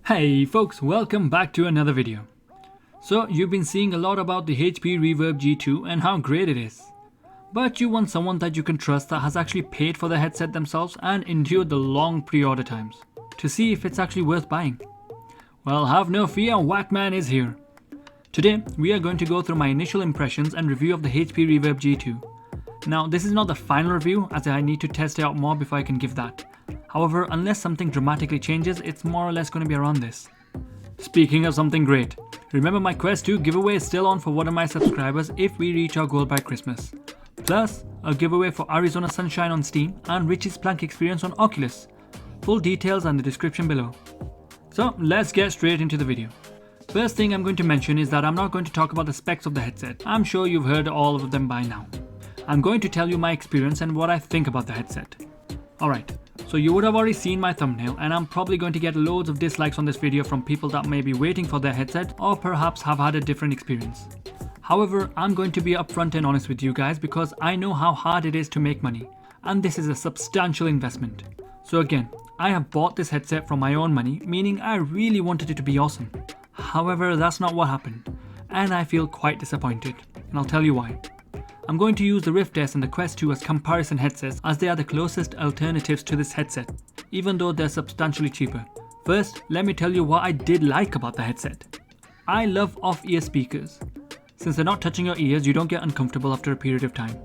Hey folks, welcome back to another video. So you've been seeing a lot about the HP Reverb G2 and how great it is. But you want someone that you can trust that has actually paid for the headset themselves and endured the long pre-order times to see if it's actually worth buying. Well, have no fear, WaqMan is here. Today we are going to go through my initial impressions and review of the HP Reverb G2. Now this is not the final review as I need to test it out more before I can give that. However, unless something dramatically changes, it's more or less going to be around this. Speaking of something great, remember my Quest 2 giveaway is still on for one of my subscribers if we reach our goal by Christmas. Plus, a giveaway for Arizona Sunshine on Steam and Richie's Plank Experience on Oculus. Full details are in the description below. So let's get straight into the video. First thing I'm going to mention is that I'm not going to talk about the specs of the headset. I'm sure you've heard all of them by now. I'm going to tell you my experience and what I think about the headset. Alright, so you would have already seen my thumbnail and I'm probably going to get loads of dislikes on this video from people that may be waiting for their headset or perhaps have had a different experience. However, I'm going to be upfront and honest with you guys because I know how hard it is to make money and this is a substantial investment. So again, I have bought this headset from my own money, meaning I really wanted it to be awesome. However, that's not what happened and I feel quite disappointed and I'll tell you why. I'm going to use the Rift S and the Quest 2 as comparison headsets as they are the closest alternatives to this headset, even though they're substantially cheaper. First, let me tell you what I did like about the headset. I love off-ear speakers. Since they're not touching your ears, you don't get uncomfortable after a period of time.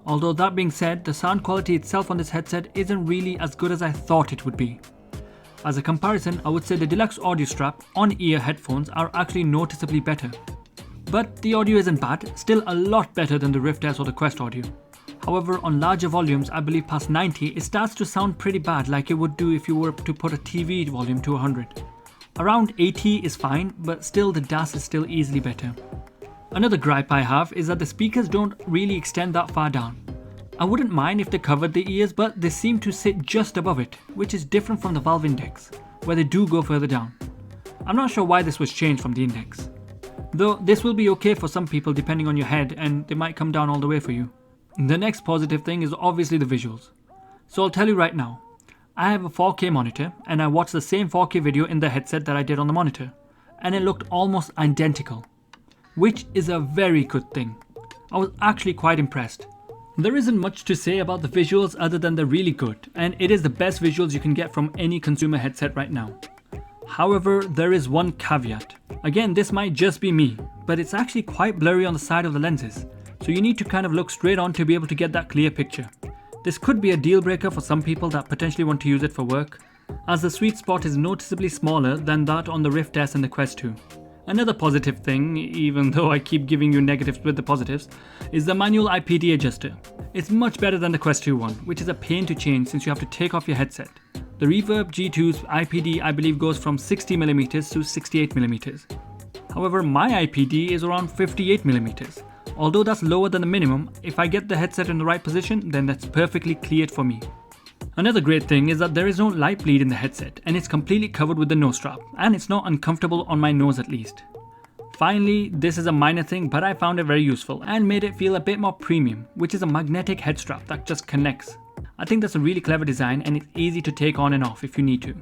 Although that being said, the sound quality itself on this headset isn't really as good as I thought it would be. As a comparison, I would say the Deluxe Audio Strap on-ear headphones are actually noticeably better. But the audio isn't bad, still a lot better than the Rift S or the Quest audio. However, on larger volumes, I believe past 90, it starts to sound pretty bad like it would do if you were to put a TV volume to 100. Around 80 is fine, but still the DAS is still easily better. Another gripe I have is that the speakers don't really extend that far down. I wouldn't mind if they covered the ears, but they seem to sit just above it, which is different from the Valve Index, where they do go further down. I'm not sure why this was changed from the Index. Though this will be okay for some people depending on your head and they might come down all the way for you. The next positive thing is obviously the visuals. So I'll tell you right now, I have a 4K monitor and I watched the same 4K video in the headset that I did on the monitor and it looked almost identical, which is a very good thing. I was actually quite impressed. There isn't much to say about the visuals other than they're really good and it is the best visuals you can get from any consumer headset right now. However, there is one caveat. Again, this might just be me, but it's actually quite blurry on the side of the lenses, so you need to kind of look straight on to be able to get that clear picture. This could be a deal breaker for some people that potentially want to use it for work, as the sweet spot is noticeably smaller than that on the Rift S and the Quest 2. Another positive thing, even though I keep giving you negatives with the positives, is the manual IPD adjuster. It's much better than the Quest 2 one, which is a pain to change since you have to take off your headset. The Reverb G2's IPD I believe goes from 60mm to 68mm. However, my IPD is around 58mm. Although that's lower than the minimum, if I get the headset in the right position, then that's perfectly cleared for me. Another great thing is that there is no light bleed in the headset and it's completely covered with the nose strap and it's not uncomfortable on my nose at least. Finally, this is a minor thing but I found it very useful and made it feel a bit more premium, which is a magnetic head strap that just connects. I think that's a really clever design and it's easy to take on and off if you need to.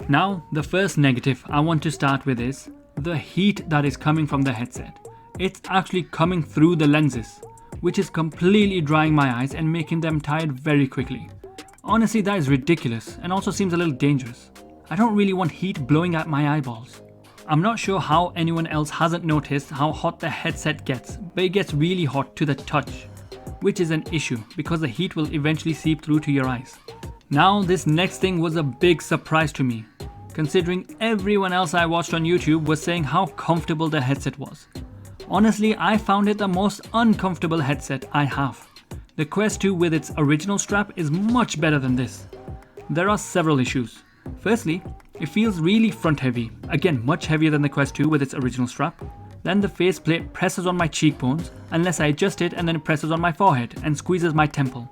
Now, the first negative I want to start with is the heat that is coming from the headset. It's actually coming through the lenses, which is completely drying my eyes and making them tired very quickly. Honestly, that is ridiculous and also seems a little dangerous. I don't really want heat blowing at my eyeballs. I'm not sure how anyone else hasn't noticed how hot the headset gets, but it gets really hot to the touch, which is an issue because the heat will eventually seep through to your eyes. Now, this next thing was a big surprise to me, considering everyone else I watched on YouTube was saying how comfortable the headset was. Honestly, I found it the most uncomfortable headset I have. The Quest 2 with its original strap is much better than this. There are several issues. Firstly, it feels really front heavy, again much heavier than the Quest 2 with its original strap. Then the faceplate presses on my cheekbones unless I adjust it and then it presses on my forehead and squeezes my temple.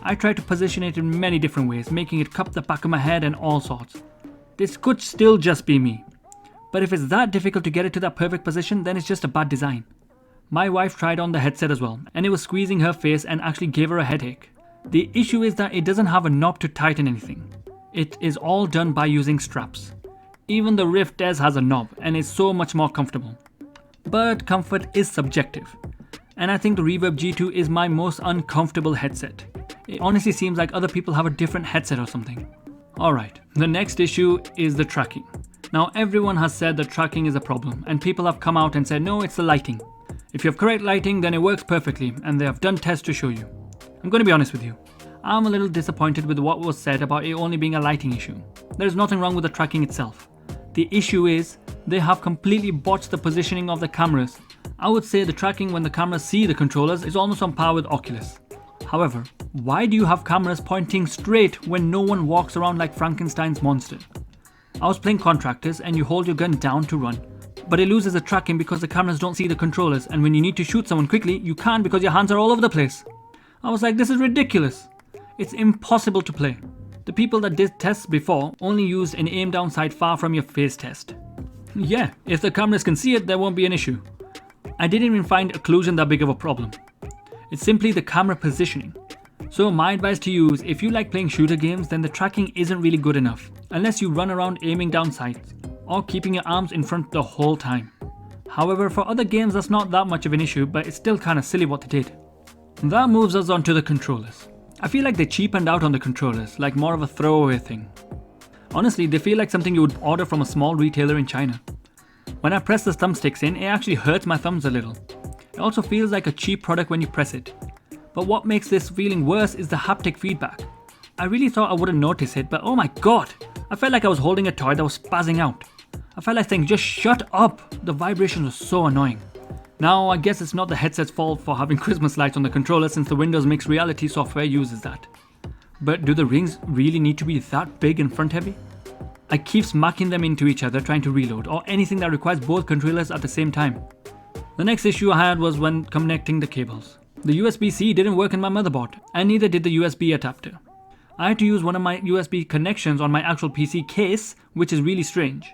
I tried to position it in many different ways, making it cup the back of my head and all sorts. This could still just be me. But if it's that difficult to get it to that perfect position, then it's just a bad design. My wife tried on the headset as well, and it was squeezing her face and actually gave her a headache. The issue is that it doesn't have a knob to tighten anything. It is all done by using straps. Even the Rift S has a knob and is so much more comfortable. But comfort is subjective, and I think the Reverb G2 is my most uncomfortable headset. It honestly seems like other people have a different headset or something. Alright, the next issue is the tracking. Now everyone has said that tracking is a problem, and people have come out and said no, it's the lighting. If you have correct lighting, then it works perfectly, and they have done tests to show you. I'm going to be honest with you. I'm a little disappointed with what was said about it only being a lighting issue. There's nothing wrong with the tracking itself. The issue is, they have completely botched the positioning of the cameras. I would say the tracking when the cameras see the controllers is almost on par with Oculus. However, why do you have cameras pointing straight when no one walks around like Frankenstein's monster? I was playing Contractors and you hold your gun down to run, but it loses the tracking because the cameras don't see the controllers, and when you need to shoot someone quickly, you can't because your hands are all over the place. I was like, this is ridiculous. It's impossible to play. The people that did tests before only used an aim down sight far from your face test. Yeah, if the cameras can see it, there won't be an issue. I didn't even find occlusion that big of a problem. It's simply the camera positioning. So my advice to you is, if you like playing shooter games, then the tracking isn't really good enough, unless you run around aiming down sights, or keeping your arms in front the whole time. However, for other games that's not that much of an issue, but it's still kinda silly what they did. That moves us on to the controllers. I feel like they cheapened out on the controllers, like more of a throwaway thing. Honestly, they feel like something you would order from a small retailer in China. When I press the thumbsticks in, it actually hurts my thumbs a little. It also feels like a cheap product when you press it. But what makes this feeling worse is the haptic feedback. I really thought I wouldn't notice it, but oh my god! I felt like I was holding a toy that was spazzing out. I felt like saying, just shut up! The vibrations were so annoying. Now, I guess it's not the headset's fault for having Christmas lights on the controller, since the Windows Mixed Reality software uses that. But do the rings really need to be that big and front heavy? I keep smacking them into each other trying to reload, or anything that requires both controllers at the same time. The next issue I had was when connecting the cables. The USB-C didn't work in my motherboard, and neither did the USB adapter. I had to use one of my USB connections on my actual PC case, which is really strange.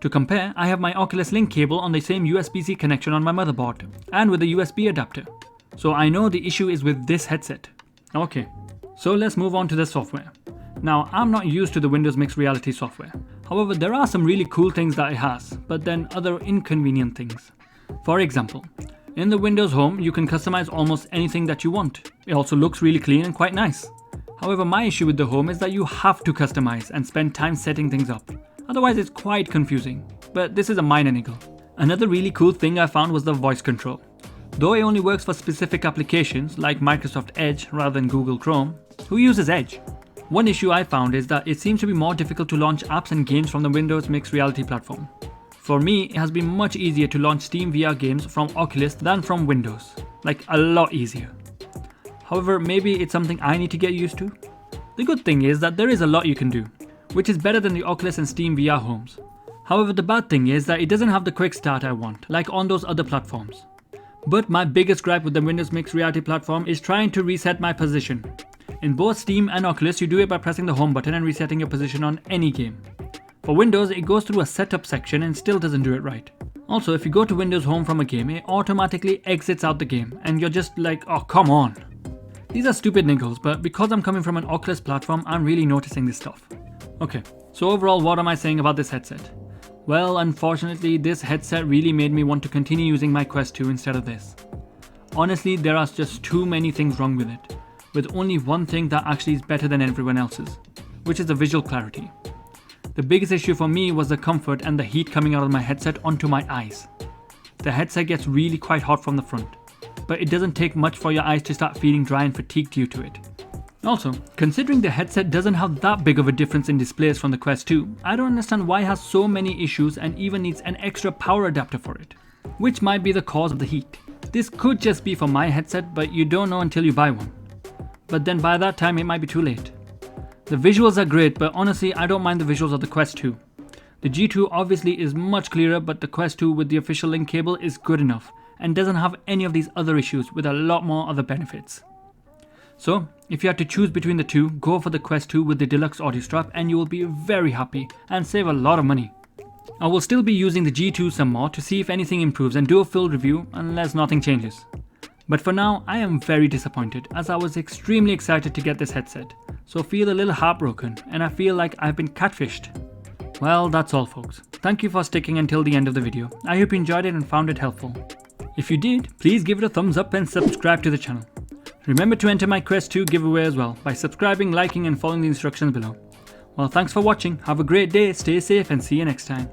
To compare, I have my Oculus Link cable on the same USB-C connection on my motherboard, and with the USB adapter. So I know the issue is with this headset. Okay, so let's move on to the software. Now, I'm not used to the Windows Mixed Reality software. However, there are some really cool things that it has, but then other inconvenient things. For example, in the Windows Home, you can customize almost anything that you want. It also looks really clean and quite nice. However, my issue with the Home is that you have to customize and spend time setting things up. Otherwise, it's quite confusing. But this is a minor niggle. Another really cool thing I found was the voice control. Though it only works for specific applications like Microsoft Edge rather than Google Chrome, who uses Edge? One issue I found is that it seems to be more difficult to launch apps and games from the Windows Mixed Reality platform. For me, it has been much easier to launch Steam VR games from Oculus than from Windows. Like, a lot easier. However, maybe it's something I need to get used to. The good thing is that there is a lot you can do, which is better than the Oculus and Steam VR homes. However, the bad thing is that it doesn't have the quick start I want, like on those other platforms. But my biggest gripe with the Windows Mixed Reality platform is trying to reset my position. In both Steam and Oculus, you do it by pressing the home button and resetting your position on any game. For Windows, it goes through a setup section and still doesn't do it right. Also, if you go to Windows Home from a game, it automatically exits out the game, and you're just like, oh come on. These are stupid niggles, but because I'm coming from an Oculus platform, I'm really noticing this stuff. Okay, so overall, what am I saying about this headset? Well, unfortunately, this headset really made me want to continue using my Quest 2 instead of this. Honestly, there are just too many things wrong with it, with only one thing that actually is better than everyone else's, which is the visual clarity. The biggest issue for me was the comfort and the heat coming out of my headset onto my eyes. The headset gets really quite hot from the front, but it doesn't take much for your eyes to start feeling dry and fatigued due to it. Also, considering the headset doesn't have that big of a difference in displays from the Quest 2, I don't understand why it has so many issues and even needs an extra power adapter for it, which might be the cause of the heat. This could just be for my headset, but you don't know until you buy one. But then by that time it might be too late. The visuals are great, but honestly I don't mind the visuals of the Quest 2. The G2 obviously is much clearer, but the Quest 2 with the official link cable is good enough and doesn't have any of these other issues with a lot more other benefits. So, if you had to choose between the two, go for the Quest 2 with the deluxe audio strap and you will be very happy and save a lot of money. I will still be using the G2 some more to see if anything improves and do a full review unless nothing changes. But for now, I am very disappointed as I was extremely excited to get this headset, so feel a little heartbroken and I feel like I've been catfished. Well, that's all folks. Thank you for sticking until the end of the video. I hope you enjoyed it and found it helpful. If you did, please give it a thumbs up and subscribe to the channel. Remember to enter my Quest 2 giveaway as well by subscribing, liking and following the instructions below. Well, thanks for watching, have a great day, stay safe and see you next time.